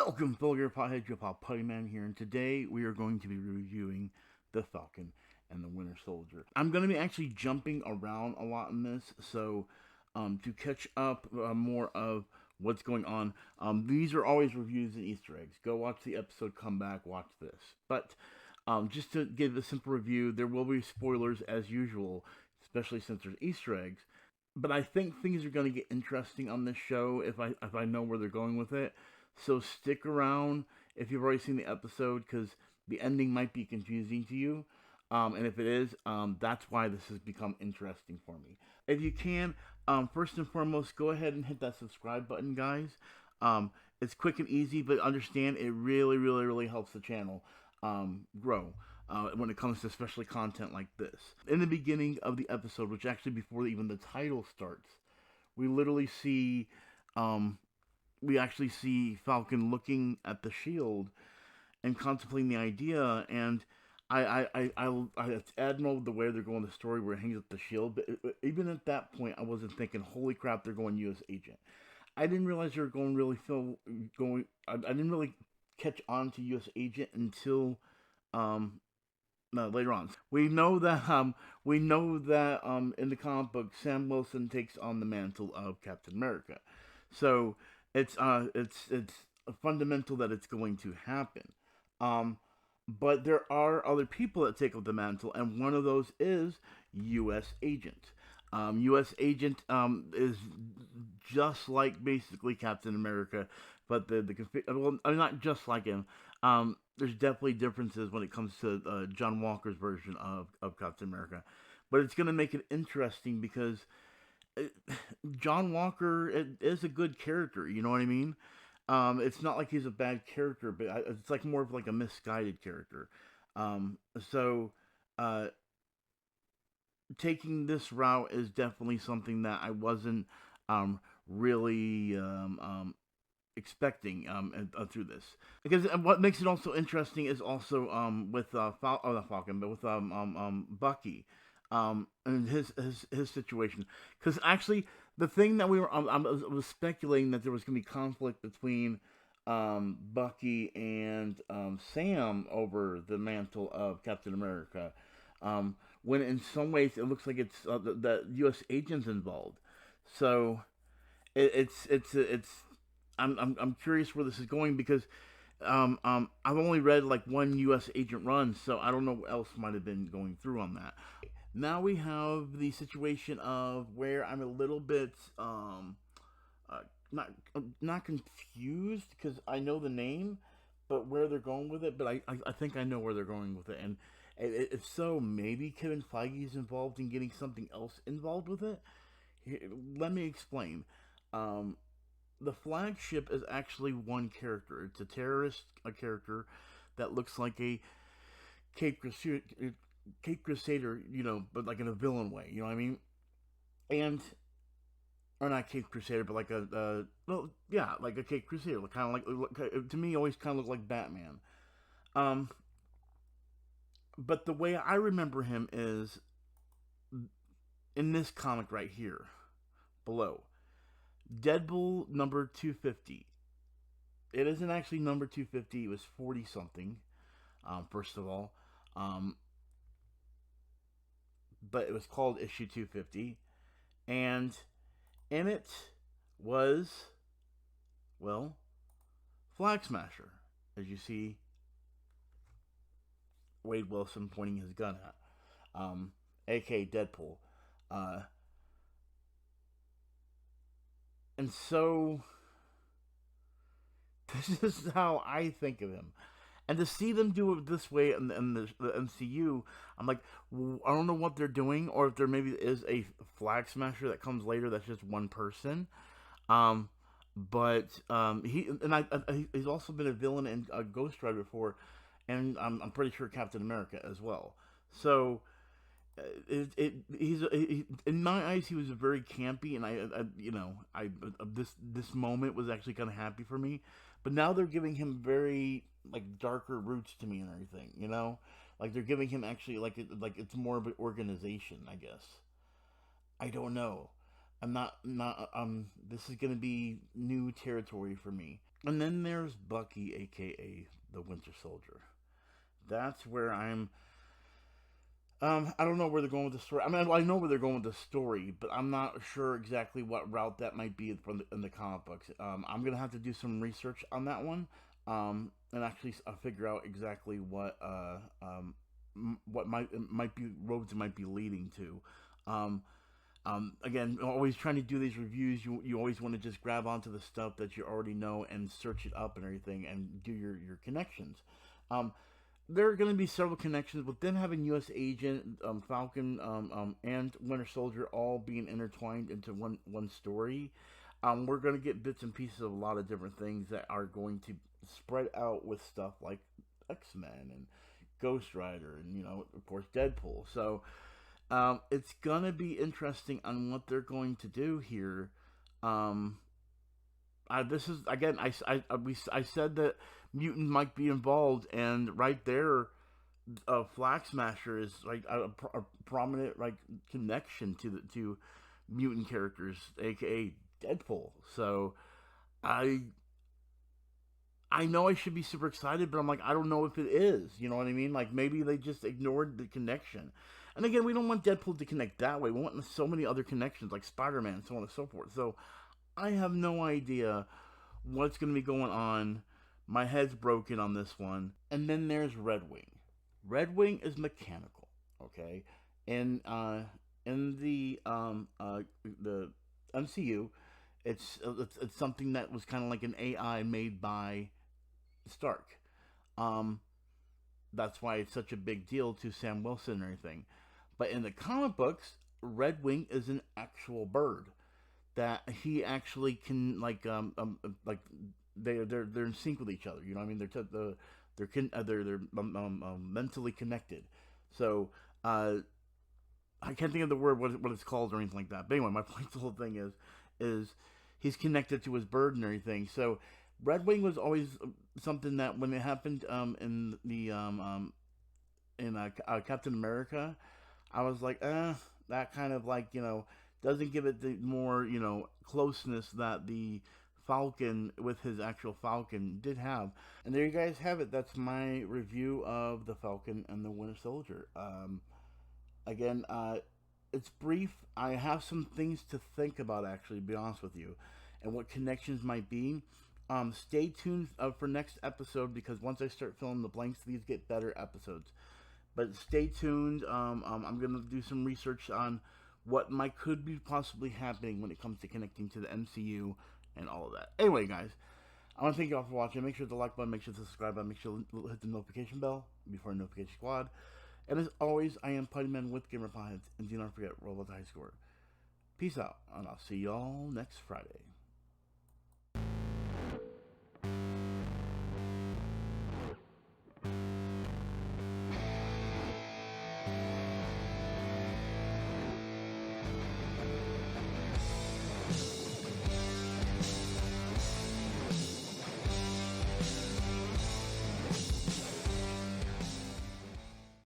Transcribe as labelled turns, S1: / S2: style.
S1: Welcome, fellow your pothead, your pal Puttyman here, and today we are going to be reviewing the Falcon and the Winter Soldier. I'm going to be actually jumping around a lot in this, so to catch up more of what's going on, these are always reviews and Easter eggs. Go watch the episode, come back, watch this. But just to give a simple review, there will be spoilers as usual, especially since there's Easter eggs. But I think things are going to get interesting on this show if I know where they're going with it. So stick around if you've already seen the episode because the ending might be confusing to you. And if it is, that's why this has become interesting for me. If you can, first and foremost, go ahead and hit that subscribe button, guys. It's quick and easy, but understand it really, really, really helps the channel grow. When it comes to especially content like this. In the beginning of the episode, which actually before even the title starts, we literally see, we actually see Falcon looking at the shield and contemplating the idea. And it's admirable the way they're going the story where it hangs up the shield. But even at that point, I wasn't thinking, "Holy crap, they're going U.S. agent." I didn't realize they were going really going. I didn't really catch on to U.S. agent until later on. We know that in the comic book, Sam Wilson takes on the mantle of Captain America. So it's fundamental that it's going to happen. But there are other people that take up the mantle, and one of those is U.S. Agent. U.S. Agent is just like basically Captain America, but well, not just like him. There's definitely differences when it comes to John Walker's version of Captain America, but it's going to make it interesting because John Walker is a good character. You know what I mean? It's not like he's a bad character, but it's like more of like a misguided character. So taking this route is definitely something that I wasn't really expecting through this. Because what makes it also interesting is also with not Falcon, but with Bucky, and his situation. Because actually, the thing that we were I was speculating that there was going to be conflict between Bucky and Sam over the mantle of Captain America. When in some ways it looks like it's the U.S. agents involved. So it's I'm curious where this is going because I've only read like one U.S. agent run, so I don't know what else might have been going through on that. Now we have the situation of where I'm a little bit uh, not confused because I know the name, but where they're going with it. But I think I know where they're going with it, and if so, maybe Kevin Feige is involved in getting something else involved with it. Let me explain. Um, the flagship is actually one character. It's a character that looks like a Cape Crusader, Cape Crusader, but like in a villain way. You know what I mean? And or not Cape Crusader, but like well, yeah, like a Cape Crusader, kind of like to me, always kind of looked like Batman. Um, but the way I remember him is in this comic right here below. Deadpool number 250. It isn't actually number 250. It was 40 something. First of all, um, but it was called issue 250, and in it was well Flag Smasher, as you see Wade Wilson pointing his gun at, aka Deadpool, uh, and so this is how I think of him. And to see them do it this way in the MCU, I'm like, I don't know what they're doing, or if there maybe is a Flag Smasher that comes later that's just one person. Um, but he's also been a villain in Ghost Rider before, and I'm pretty sure Captain America as well. So in my eyes he was very campy, and this moment was actually kind of happy for me. But now they're giving him very like darker roots to me and everything, like they're giving him actually like it's more of an organization, I guess. I don't know. I'm not this is gonna be new territory for me. And then there's Bucky, aka the Winter Soldier. That's where I don't know where they're going with the story. I mean, I know where they're going with the story, but I'm not sure exactly what route that might be in the comic books. I'm gonna have to do some research on that one, and actually figure out exactly what might be roads it might be leading to. Um, Again, always trying to do these reviews, you always want to just grab onto the stuff that you already know and search it up and everything, and do your connections. Um, there are going to be several connections, but then having U.S. Agent, Falcon, and Winter Soldier all being intertwined into one story, we're going to get bits and pieces of a lot of different things that are going to spread out with stuff like X Men and Ghost Rider, and of course Deadpool. So it's gonna be interesting on what they're going to do here. Um, this is again, I said that mutant might be involved, and right there, Flag Smasher is like a prominent like connection to mutant characters, aka Deadpool. So I I know I should be super excited, but I'm like, I don't know if it is. You know what I mean? Like maybe they just ignored the connection. And again, we don't want Deadpool to connect that way. We want so many other connections, like Spider-Man, so on and so forth. So I have no idea what's going to be going on. My head's broken on this one. And then there's Red Wing. Red Wing is mechanical, okay? And in the MCU, it's something that was kind of like an AI made by Stark. Um, that's why it's such a big deal to Sam Wilson and everything. But in the comic books, Red Wing is an actual bird that he actually can like they're in sync with each other. You know what I mean? They're mentally connected. So I can't think of the word what it's called or anything like that. But anyway, my point the whole thing is he's connected to his bird and everything. So Red Wing was always something that when it happened in the Captain America, I was like, that kind of like doesn't give it the more closeness that the Falcon with his actual Falcon did have. And there you guys have it. That's my review of the Falcon and the Winter Soldier. Again, it's brief. I have some things to think about, actually, to be honest with you, and what connections might be. Stay tuned for next episode, because once I start filling the blanks, these get better episodes. But stay tuned. I'm going to do some research on what might could be possibly happening when it comes to connecting to the MCU and all of that. Anyway, guys, I want to thank you all for watching. Make sure to like button, make sure to subscribe button, make sure to hit the notification bell before Notification Squad. And as always, I am Putty Man with Gamer Potheads, and do not forget, roll the high score. Peace out, and I'll see y'all next Friday.